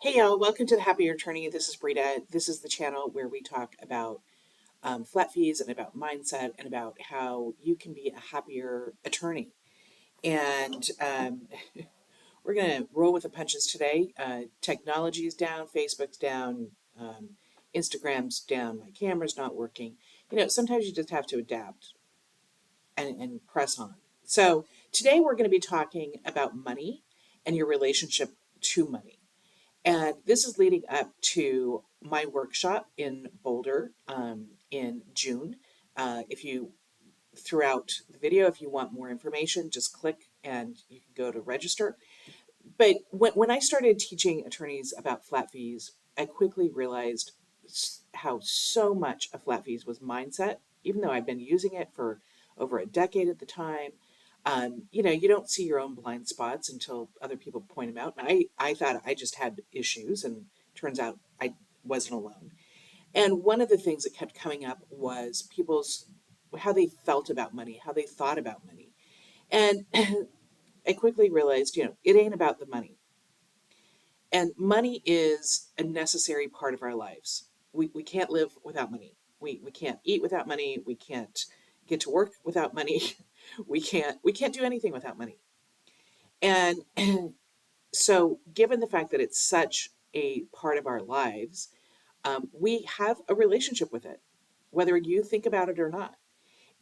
Hey y'all, welcome to the Happier Attorney. This is Brita. This is the channel where we talk about flat fees and about mindset and about how you can be a happier attorney. And we're going to roll with the punches today. Technology's down, Facebook's down, Instagram's down, my camera's not working. Sometimes you just have to adapt and press on. So today we're going to be talking about money and your relationship to money. And this is leading up to my workshop in Boulder in June. If you, throughout the video, if you want more information, just click and you can go to register. But when I started teaching attorneys about flat fees, I quickly realized how so much of flat fees was mindset, even though I've been using it for over a decade at the time. You don't see your own blind spots until other people point them out. And I thought I just had issues, and turns out I wasn't alone. And one of the things that kept coming up was people's how they felt about money, how they thought about money. And I quickly realized, it ain't about the money. And money is a necessary part of our lives. We can't live without money. We can't eat without money. We can't get to work without money. We can't do anything without money. And so given the fact that it's such a part of our lives, we have a relationship with it, whether you think about it or not.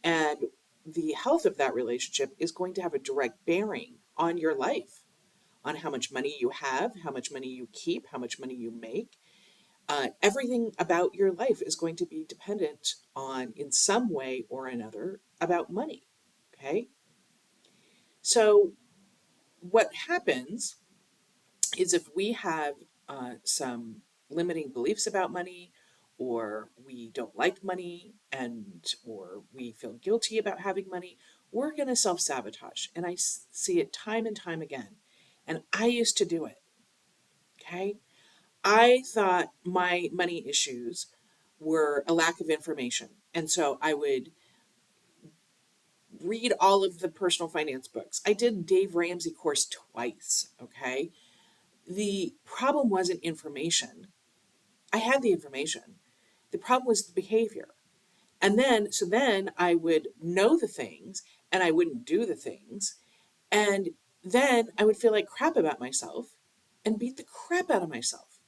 And the health of that relationship is going to have a direct bearing on your life, on how much money you have, how much money you keep, how much money you make. Everything about your life is going to be dependent on, in some way or another, about money. Okay? So, what happens is if we have some limiting beliefs about money, or we don't like money, or we feel guilty about having money, we're going to self-sabotage. And I see it time and time again. And I used to do it. Okay. I thought my money issues were a lack of information. And so I would read all of the personal finance books. I did Dave Ramsey course twice. Okay. The problem wasn't information. I had the information. The problem was the behavior. So then I would know the things and I wouldn't do the things. And then I would feel like crap about myself and beat the crap out of myself,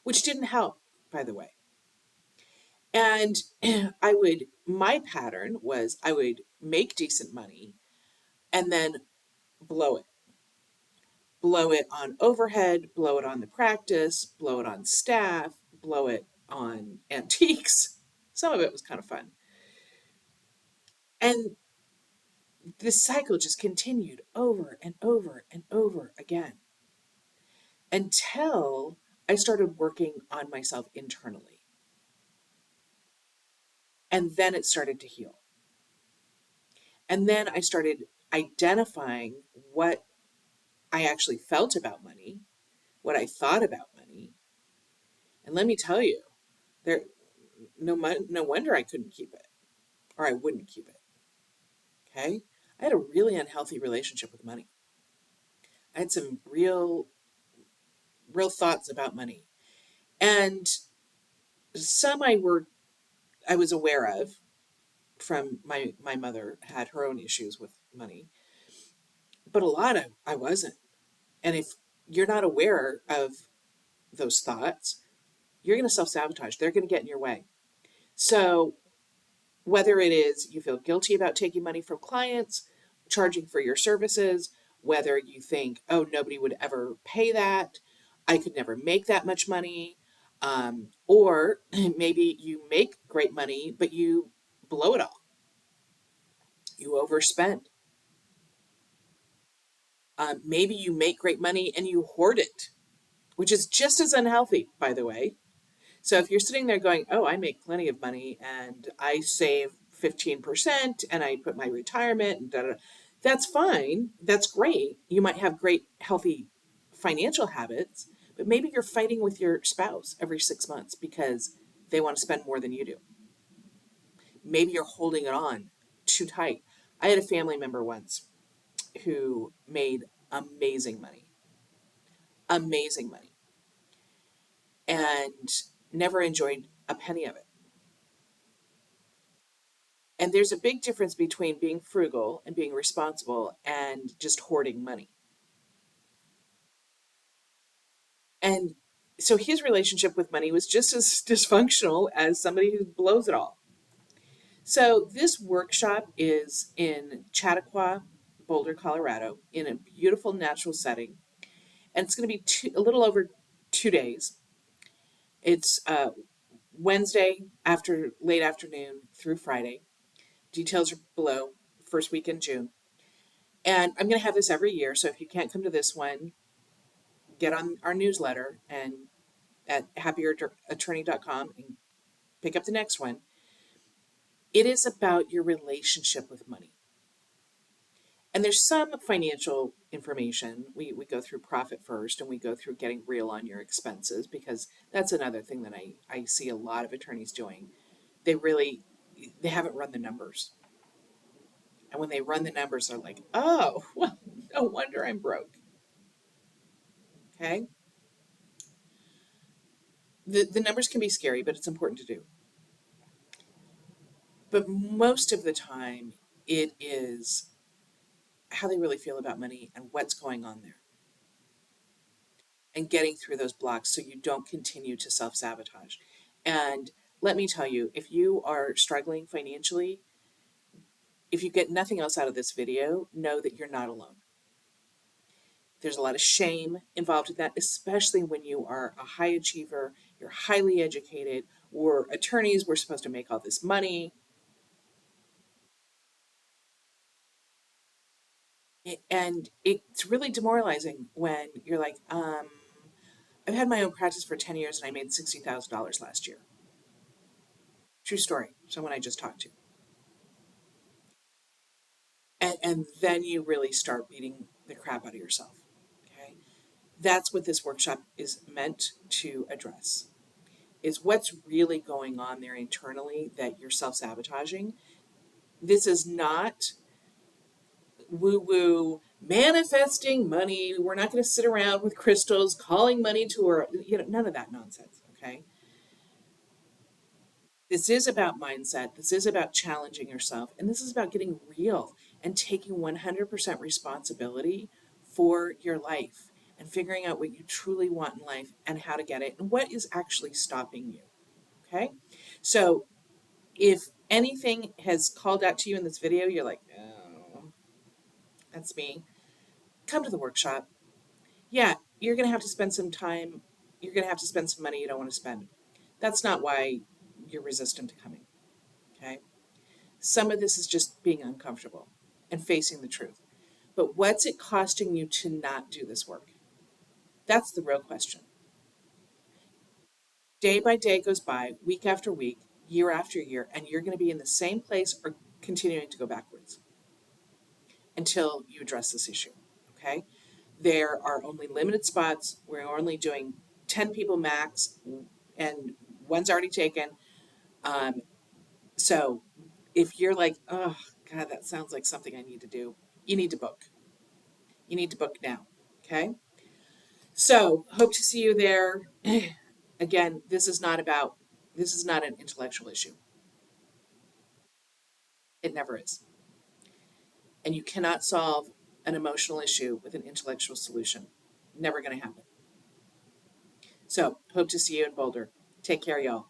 which didn't help, by the way. And my pattern was I would make decent money and then blow it. Blow it on overhead, blow it on the practice, blow it on staff, blow it on antiques. Some of it was kind of fun. And this cycle just continued over and over and over again until I started working on myself internally. And then it started to heal. And then I started identifying what I actually felt about money, what I thought about money. And let me tell you, there no wonder I couldn't keep it, or I wouldn't keep it. Okay? I had a really unhealthy relationship with money. I had some real thoughts about money. And some I was aware of from my mother had her own issues with money, but a lot of I wasn't. And if you're not aware of those thoughts, you're going to self-sabotage. They're going to get in your way. So whether it is you feel guilty about taking money from clients, charging for your services, whether you think, oh, nobody would ever pay that, I could never make that much money, or maybe you make great money, but you blow it all. You overspend. Maybe you make great money and you hoard it, which is just as unhealthy, by the way. So if you're sitting there going, oh, I make plenty of money and I save 15% and I put my retirement and da, da, da, that's fine. That's great. You might have great, healthy financial habits, but maybe you're fighting with your spouse every 6 months because they want to spend more than you do. Maybe you're holding it on too tight. I had a family member once who made amazing money. Amazing money. and never enjoyed a penny of it. And there's a big difference between being frugal and being responsible and just hoarding money. And so his relationship with money was just as dysfunctional as somebody who blows it all. So this workshop is in Chautauqua, Boulder, Colorado, in a beautiful natural setting, and it's going to be a little over 2 days. It's Wednesday after late afternoon through Friday. Details are below. First week in June, and I'm going to have this every year. So if you can't come to this one, get on our newsletter and at happierattorney.com and pick up the next one. It is about your relationship with money. And there's some financial information. We go through profit first and we go through getting real on your expenses because that's another thing that I see a lot of attorneys doing. They really they haven't run the numbers. And when they run the numbers, they're like, oh, well, no wonder I'm broke. Okay. The numbers can be scary, but it's important to do. But most of the time, it is how they really feel about money and what's going on there and getting through those blocks so you don't continue to self sabotage. And let me tell you, if you are struggling financially, if you get nothing else out of this video, know that you're not alone. There's a lot of shame involved in that, especially when you are a high achiever, you're highly educated, we're attorneys, we're supposed to make all this money. And it's really demoralizing when you're like, I've had my own practice for 10 years and I made $60,000 last year. True story. Someone I just talked to. And then you really start beating the crap out of yourself. Okay. That's what this workshop is meant to address is what's really going on there internally that you're self-sabotaging. This is not woo-woo manifesting money. We're not going to sit around with crystals calling money to her, none of that nonsense. Okay. This is about mindset. This is about challenging yourself. And this is about getting real and taking 100% responsibility for your life and figuring out what you truly want in life and how to get it and what is actually stopping you. Okay. So if anything has called out to you in this video, you're like, oh, that's me. Come to the workshop. Yeah, you're going to have to spend some time. You're going to have to spend some money you don't want to spend. That's not why you're resistant to coming. Okay. Some of this is just being uncomfortable and facing the truth. But what's it costing you to not do this work? That's the real question. Day by day goes by, week after week, year after year, and you're going to be in the same place or continuing to go backwards until you address this issue. Okay? There are only limited spots. We're only doing 10 people max, and one's already taken. Um, so if you're like, oh, God, that sounds like something I need to do, you need to book. You need to book now. Okay. So hope to see you there. Again, this is not an intellectual issue. It never is. And you cannot solve an emotional issue with an intellectual solution. Never going to happen. So hope to see you in Boulder. Take care, y'all.